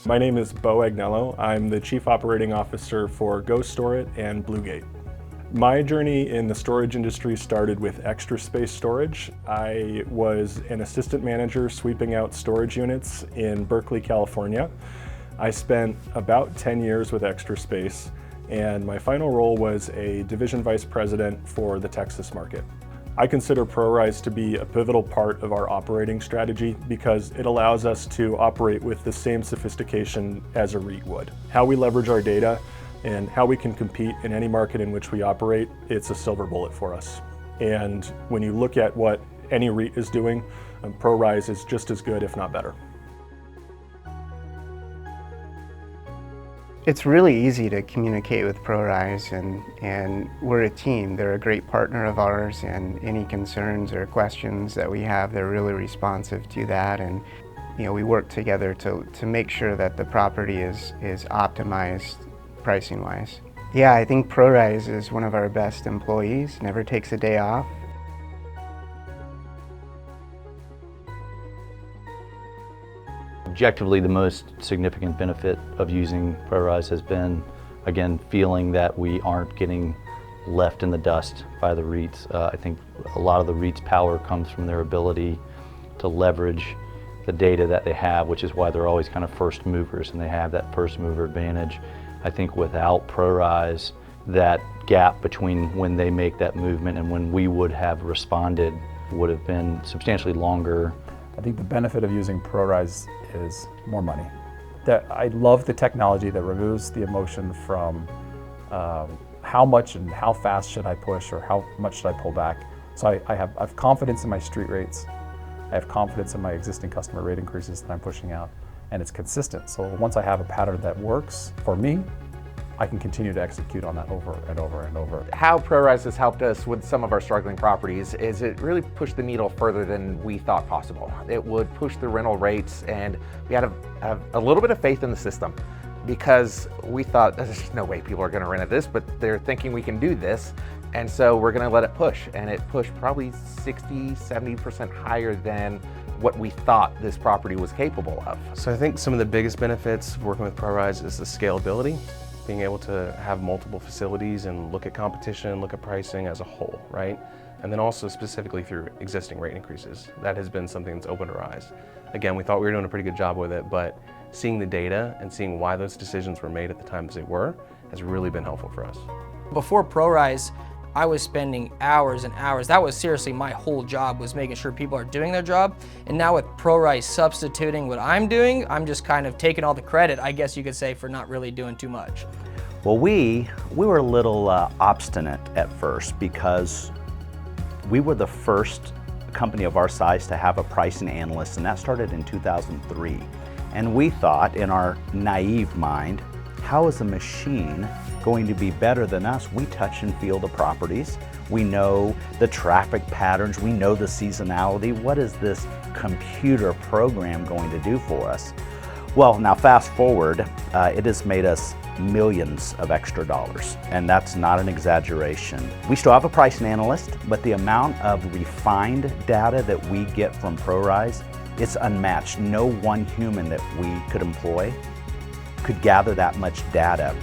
My name is Bo Agnello. I'm the Chief Operating Officer for Go Store It and Bluegate. My journey in the storage industry started with Extra Space Storage. I was an assistant manager sweeping out storage units in Berkeley, California. I spent about 10 years with Extra Space, and my final role was a division vice president for the Texas market. I consider Prorize to be a pivotal part of our operating strategy because it allows us to operate with the same sophistication as a REIT would. How we leverage our data and how we can compete in any market in which we operate, it's a silver bullet for us. And when you look at what any REIT is doing, Prorize is just as good, if not better. It's really easy to communicate with Prorize, and we're a team. They're a great partner of ours, and any concerns or questions that we have, they're really responsive to that. And we work together to make sure that the property is optimized pricing-wise. Yeah, I think Prorize is one of our best employees, never takes a day off. Objectively, the most significant benefit of using Prorize has been, again, feeling that we aren't getting left in the dust by the REITs. I think a lot of the REITs' power comes from their ability to leverage the data that they have, which is why they're always kind of first movers, and they have that first mover advantage. I think without Prorize, that gap between when they make that movement and when we would have responded would have been substantially longer. I think the benefit of using Prorize is more money. I love the technology that removes the emotion from how much and how fast should I push or how much should I pull back. So I have confidence in my street rates. I have confidence in my existing customer rate increases that I'm pushing out, and it's consistent. So once I have a pattern that works for me, I can continue to execute on that over and over and over. How Prorize has helped us with some of our struggling properties is it really pushed the needle further than we thought possible. It would push the rental rates, and we had a little bit of faith in the system because we thought there's no way people are going to rent at this, but they're thinking we can do this, and so we're going to let it push. And it pushed probably 60–70% higher than what we thought this property was capable of. So I think some of the biggest benefits of working with Prorize is the scalability. Being able to have multiple facilities and look at competition, look at pricing as a whole, right? And then also specifically through existing rate increases. That has been something that's opened our eyes. Again, we thought we were doing a pretty good job with it, but seeing the data and seeing why those decisions were made at the time as they were has really been helpful for us. Before Prorize, I was spending hours and hours. That was seriously my whole job, was making sure people are doing their job. And now with Prorize substituting what I'm doing, I'm just kind of taking all the credit, I guess you could say, for not really doing too much. Well, we were a little obstinate at first because we were the first company of our size to have a pricing analyst, and that started in 2003. And we thought, in our naive mind, how is a machine going to be better than us? We touch and feel the properties. We know the traffic patterns. We know the seasonality. What is this computer program going to do for us? Well, now fast forward, it has made us millions of extra dollars, and that's not an exaggeration. We still have a pricing analyst, but the amount of refined data that we get from Prorize, it's unmatched. No one human that we could employ could gather that much data.